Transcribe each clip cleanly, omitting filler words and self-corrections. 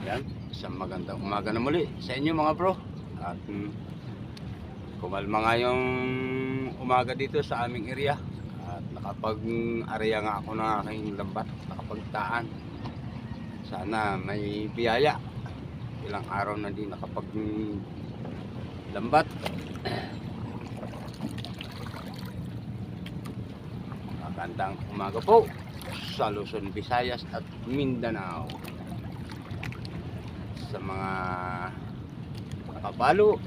Yan, isang magandang umaga na muli sa inyo mga bro. At kumalma nga yung umaga dito sa aming area. At nakapag-area nga ako ng aking lambat, nakapagtaan. Sana may biyaya. Ilang araw na din nakapag-lambat. Magandang umaga po sa Luzon, Visayas at Mindanao. Sa mga nakapalo,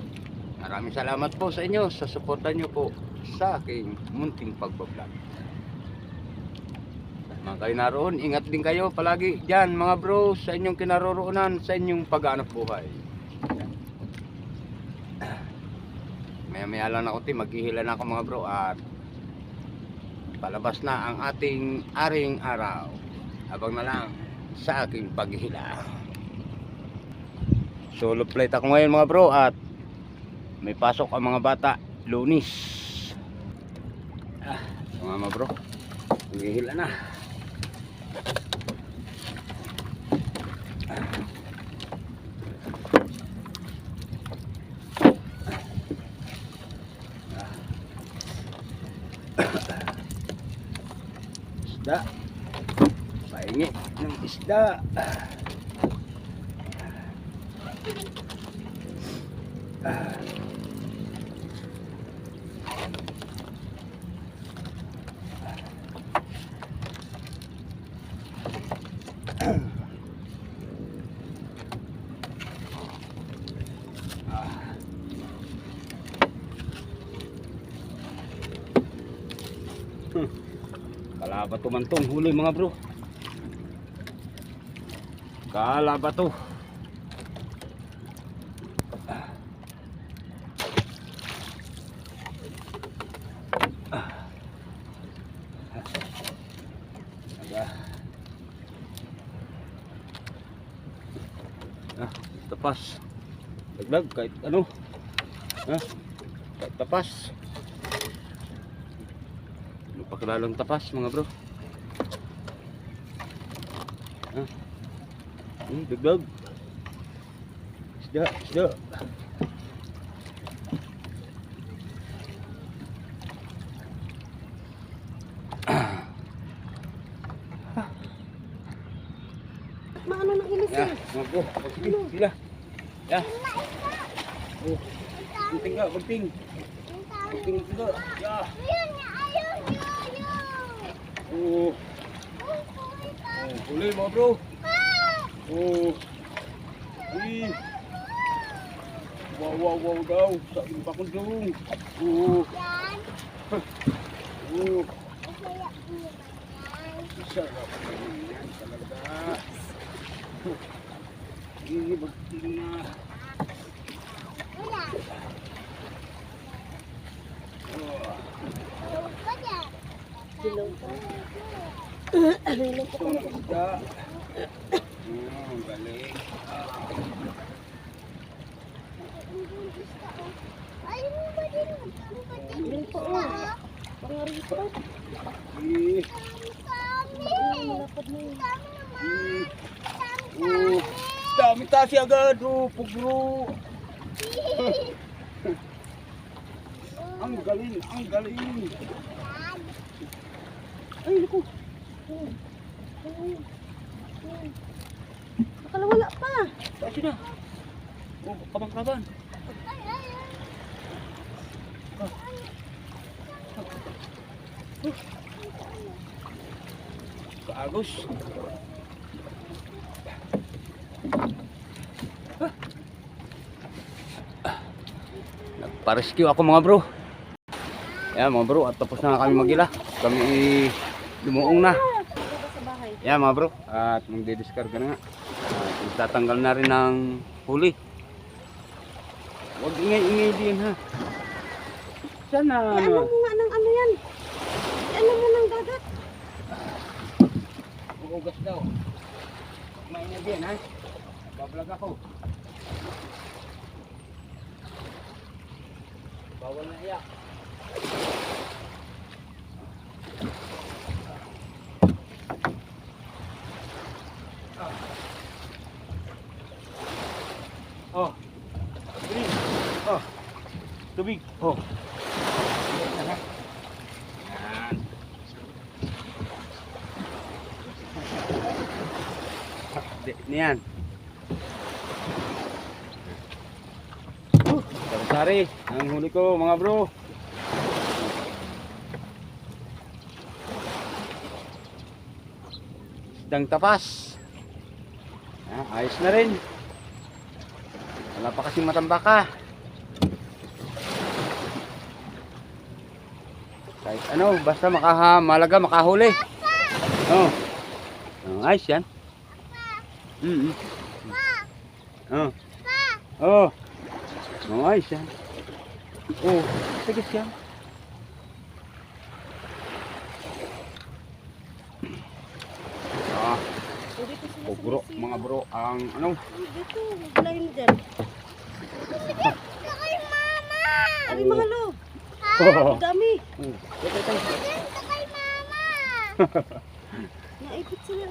maraming salamat po sa inyo sa suporta nyo po sa aking munting pagbablog. Mga kayo naroon, ingat din kayo palagi dyan mga bro sa inyong kinaroroonan, sa inyong pag-aanap buhay. Maya lang ako maghihila na ako mga bro at palabas na ang ating aring araw. Abang na lang sa aking paghihila. Solo flight ako ngayon mga bro at may pasok ang mga bata Lunis. Mga bro, paghihila na. Isda, pahingi ng isda. Kalabato man tong huli mga bro. Kalabato. Tapas. Dagdag kahit ano. Kahit tapas. Pakilalang tapas mga bro. Dagdag. Isda. Maano nang ilis Ya, mga bro. Sige, sila. Ya. Bunting ka, bunting. Bunting ka. Ya. Huli mga bro. Wow daw. Sa aking pakundong. Sarap yan talaga. Bagting na. Silong pa. Galing. Silong pa. Pangarin pa. Dami tasi agad. Pugro. Ang galing. Ay, naku. Akala wala pa. Kasi na. Kabang-kabang. Kaagos. Nagpa-rescue ako mga bro. Yan mga bro, at tapos na kami magila. Kami lumuong na. Yan mga bro, at magdidiskarga na nga. At tatanggal na rin ng huli. Huwag ingay-ingay din ha. Sana Ano mo nga ng ano yan? Ano mo ng dagat? Uugas daw. May na din ha. Bablog ako. Bawal na iya. tubig. Oh. Yan. Yan. Sari-sari ang huli ko mga bro. Isdang tapas. Ayos na rin. Wala pa kasing matambaka. Kahit ano, basta malaga makahuli. Oh. Ayos yan. Oh. Oh. Ayos yan. Oh, sige yan. Oh bro, mga bro, ang ano? Dito, gulahin mo dyan. Kay mama! Ay, mga lo. Ang dami. Kay mama! Naipit sila.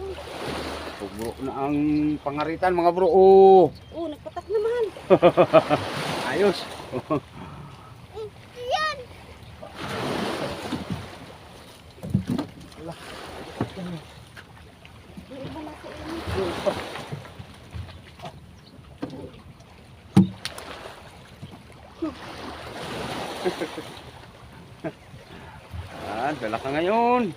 Oh bro, na ang pangaritan mga bro. Oh, nagpatak naman. ayos. Yan! Yung iba nasa inyo. Dala ka ngayon.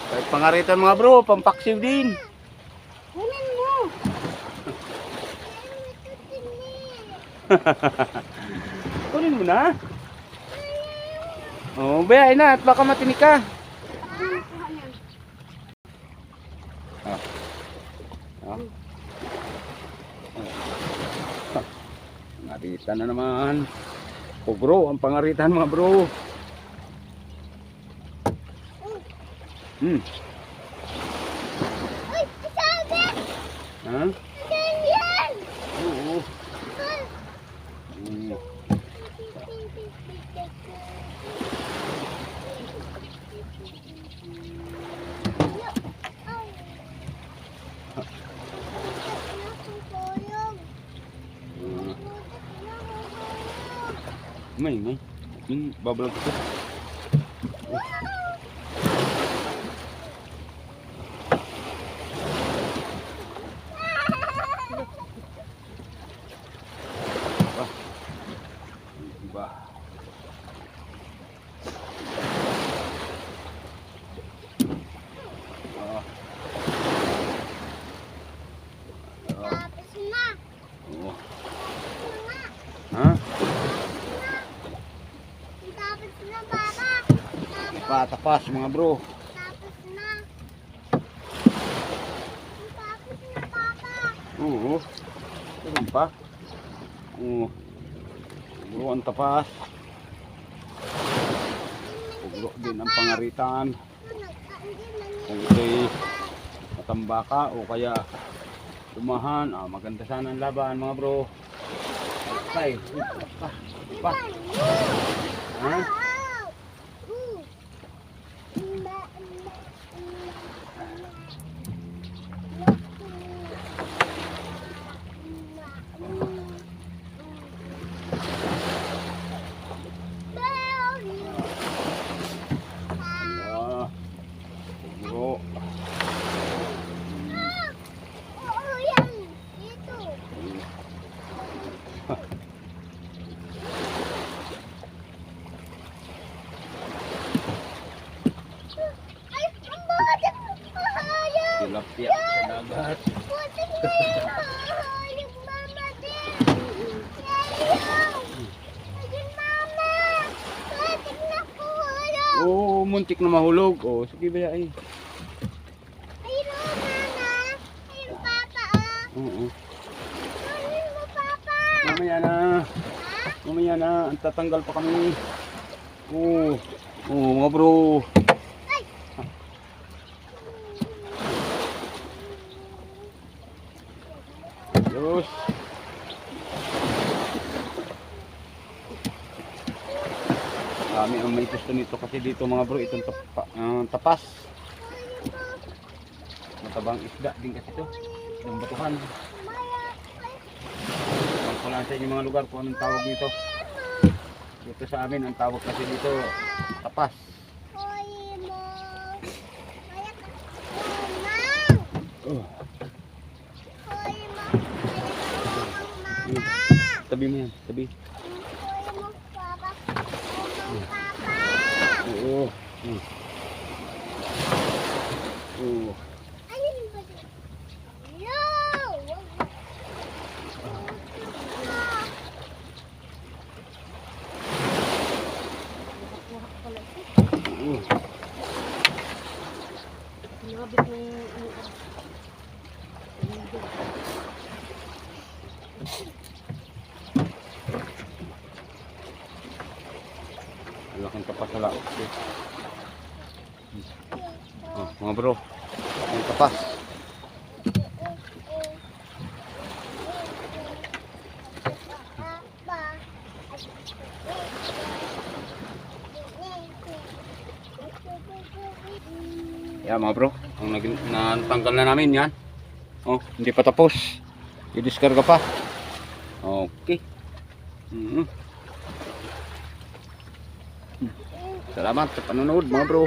Kahit pangaritan mga bro, pampaksiw din. Kunin mo. Kunin mo na. Oh, bayain na at baka matinik ka. Pangaritan na naman. Oh bro, ang pangaritan mga bro. Uy, sabi! Ha? Ganyan! Oo. May. Babalag ko. Diba? Tapos na. Oo. Ha? Tapos na, Papa. Patapas mga bro. Tapos na. Tapos na, Papa. Oo. Ganun pa. Oo. Bro, ang tapas. Bro, din ang pangaritan. Kung ito'y matambaka o kaya tumahan. Maganda sana ang laban mga bro. Ay, pa. Ha? Bro. Tilapia sa dagat. Oo, muntik na mahulog. Oh, sige ba ay. Ayun o, Mama. Ayun, Papa. Oo. Ayun mo, Papa. Mamaya na. Mamaya na. Ang tatanggal pa kami. Oo. Oo, mga bro. Diyos. Kami ang may gusto nito kasi dito mga bro, itong tapas. Matabang isda din kasi ito. Ng batuhan. Ang ko lang sa inyo mga lugar kung anong tawag nito. Dito sa amin, ang tawag kasi dito, tapas. Hoy mo. Kaya ka. Oh, Hoy mo. Mama. tabi mo yan, tabi. Hoy mo, papa. Hoy mo, papa. Oo. Oo. Ayun ba dito? No! Oo. Sinabit mo yung Malaking tapas na laot. Oh, mga bro, ang tapas. Yan mga bro, ang natanggal na namin yan. Oh, hindi pa tapos. I-discarga pa. Okay. Salamat sa panonood mga bro.